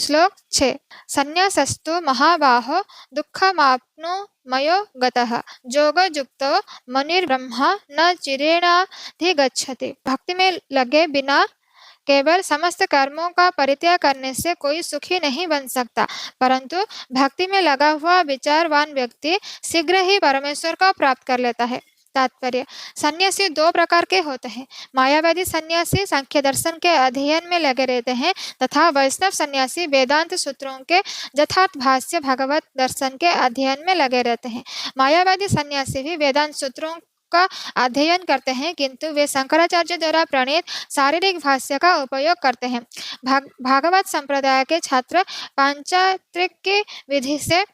श्लोक 6। संन्यासस्तु महाबाहो दुःखमाप्नुमयो गतः योगयुक्तो मुनिर्ब्रह्मा न चिरेणाधिगच्छति। भक्ति में लगे बिना केवल समस्त कर्मों का परित्याग करने से कोई सुखी नहीं बन सकता, परंतु भक्ति में लगा हुआ विचारवान व्यक्ति शीघ्र ही परमेश्वर को प्राप्त कर लेता है। तात्पर्य: सन्यासी दो प्रकार के होते हैं। मायावादी सन्यासी सांख्य दर्शन के अध्ययन में लगे रहते हैं तथा वैष्णव सन्यासी वेदांत सूत्रों के यथार्थ भाष्य भगवत दर्शन के अध्ययन में लगे रहते हैं। मायावादी सन्यासी भी वेदांत सूत्रों का अध्ययन करते हैं, किंतु वे शंकराचार्य द्वारा प्रणीत शारीरिक भाष्य का उपयोग करते हैं। भागवत संप्रदाय के छात्र पांचात्रिक की विधि से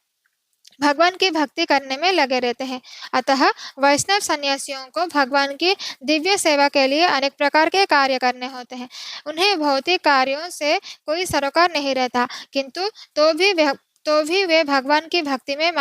भगवान की भक्ति करने में लगे रहते हैं। अतः वैष्णव सन्यासियों को भगवान की दिव्य सेवा के लिए अनेक प्रकार के कार्य करने होते हैं। उन्हें भौतिक कार्यों से कोई सरोकार नहीं रहता, किंतु तो भी वे भगवान की भक्ति में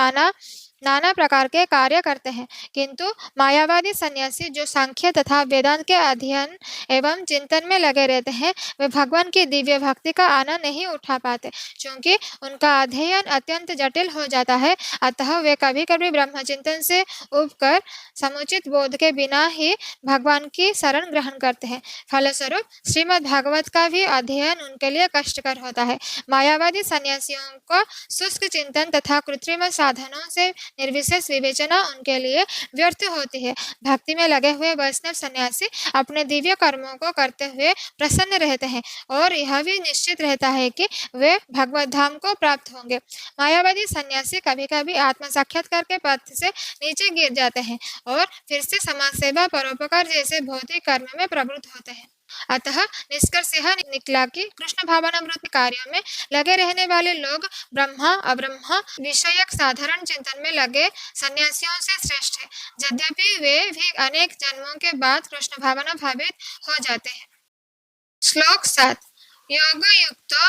नाना प्रकार के कार्य करते हैं। किंतु मायावादी सन्यासी जो सांख्य तथा वेदांत के अध्ययन एवं चिंतन में लगे रहते हैं, वे भगवान की दिव्य भक्ति का आनंद नहीं उठा पाते, क्योंकि उनका अध्ययन अत्यंत जटिल हो जाता है। अतः वे कभी कभी ब्रह्मचिंतन से उबकर समुचित बोध के बिना ही भगवान की शरण ग्रहण करते हैं। फलस्वरूप श्रीमद् भागवत का भी अध्ययन उनके लिए कष्टकर होता है। मायावादी सन्यासियों को शुष्क चिंतन तथा कृत्रिम साधनों से निर्विशेष विवेचना उनके लिए व्यर्थ होती है। भक्ति में लगे हुए वैष्णव सन्यासी अपने दिव्य कर्मों को करते हुए प्रसन्न रहते हैं और यह भी निश्चित रहता है कि वे भगवत धाम को प्राप्त होंगे। मायावादी सन्यासी कभी कभी आत्म साक्षात्कार के पथ से नीचे गिर जाते हैं और फिर से समाज सेवा, परोपकार जैसे भौतिक कर्म में प्रवृत्त होते हैं। अतः निष्कर्ष यह निकला कि कृष्ण भावनामृत कार्यों में लगे रहने वाले लोग ब्रह्मा अब्रह्मा विषयक साधारण चिंतन में लगे सन्यासियों से श्रेष्ठ है, यद्यपि वे भी अनेक जन्मों के बाद कृष्ण भावना भावित हो जाते हैं। श्लोक 7। योगयुक्तो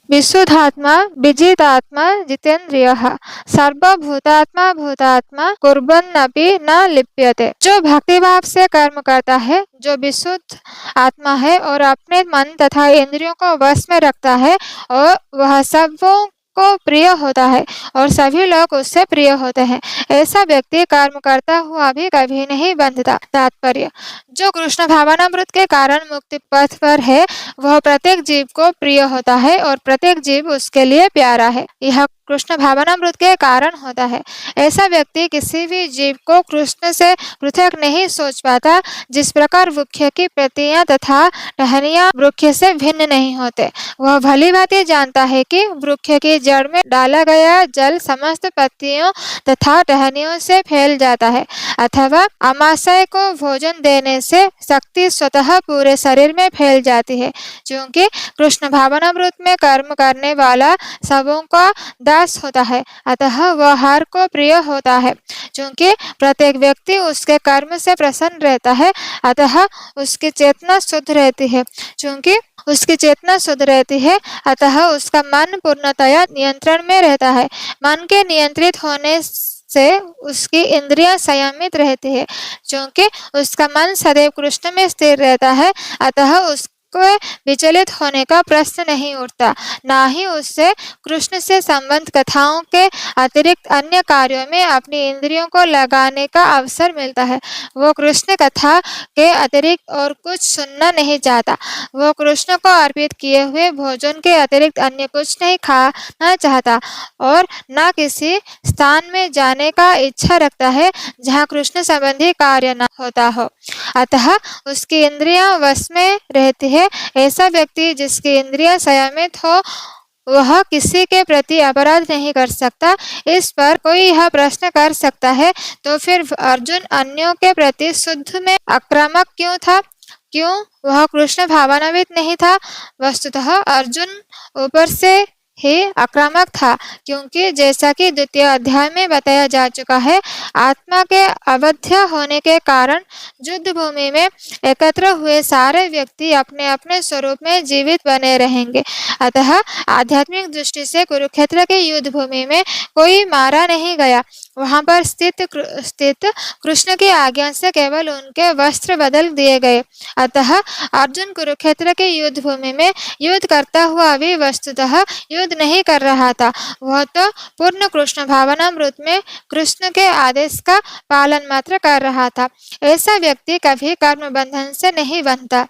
विशुद्धात्मा विजितात्मा जितेन्द्रियः सर्वभूतात्मा भूतात्मा कुर्वन्नपि न लिप्यते। जो भक्तिभाव से कर्म करता है, जो विशुद्ध आत्मा है और अपने मन तथा इंद्रियों को वश में रखता है, और वह सबों को प्रिय होता है और सभी लोग उससे प्रिय होते हैं, ऐसा व्यक्ति कर्म करता हुआ भी कभी नहीं बंधता। तात्पर्य: जो कृष्ण भावनामृत के कारण मुक्ति पथ पर है, वह प्रत्येक जीव को प्रिय होता है और प्रत्येक जीव उसके लिए प्यारा है। यह कृष्ण भावनामृत के कारण होता है। ऐसा व्यक्ति किसी भी जीव को कृष्ण से पृथक नहीं सोच पाता। जिस प्रकार वृक्ष की पत्तियां तथा टहनियां वृक्ष से भिन्न नहीं होते, वह भली भांति जानता है कि वृक्ष की जड़ में डाला गया जल समस्त पत्तियों तथा टहनियों से फैल जाता है, अथवा अमाशय को भोजन देने से शक्ति स्वतः पूरे शरीर में फैल जाती है। क्योंकि कृष्ण भावनामृत में कर्म करने वाला सबों का दास होता है, अतः वह हर को प्रिय होता है। क्योंकि प्रत्येक व्यक्ति उसके कर्म से प्रसन्न रहता है, अतः उसकी चेतना शुद्ध रहती है। क्योंकि उसकी चेतना शुद्ध रहती है, अतः उसका मन पूर्णतया नियंत्रण में रहता है। मन के नियंत्रित होने से उसकी इंद्रियां संयमित रहती है। क्योंकि उसका मन सदैव कृष्ण में स्थिर रहता है, अतः उसको विचलित होने का प्रश्न नहीं उठता, ना ही उससे कृष्ण से संबंध कथाओं के अतिरिक्त अन्य कार्यों में अपनी इंद्रियों को लगाने का अवसर मिलता है। वो कृष्ण कथा के अतिरिक्त और कुछ सुनना नहीं चाहता। वो कृष्ण को अर्पित किए हुए भोजन के अतिरिक्त अन्य कुछ नहीं खाना चाहता और न किसी स्थान में जाने का इच्छा रखता है जहाँ कृष्ण संबंधी कार्य न होता हो। अतः उसकी इंद्रियां वश में रहती है। ऐसा व्यक्ति जिसकी इंद्रियां संयमित हो, वह किसी के प्रति अपराध नहीं कर सकता। इस पर कोई यह प्रश्न कर सकता है, तो फिर अर्जुन अन्यों के प्रति शुद्ध में आक्रामक क्यों था? क्यों वह कृष्ण भावनावित नहीं था? वस्तुतः अर्जुन ऊपर से ही आक्रामक था, क्योंकि जैसा कि द्वितीय अध्याय में बताया जा चुका है, आत्मा के अवध्य होने के कारण युद्ध भूमि में एकत्र हुए सारे व्यक्ति अपने अपने स्वरूप में जीवित बने रहेंगे। अतः आध्यात्मिक दृष्टि से कुरुक्षेत्र के युद्ध भूमि में कोई मारा नहीं गया, वहां पर स्थित कृष्ण की आज्ञा से केवल उनके वस्त्र बदल दिए गए। अतः अर्जुन कुरुक्षेत्र के युद्ध भूमि में युद्ध करता हुआ भी वस्तुतः युद्ध नहीं कर रहा था। वह तो पूर्ण कृष्ण भावनामृत में कृष्ण के आदेश का पालन मात्र कर रहा था। ऐसा व्यक्ति कभी कर्म बंधन से नहीं बनता।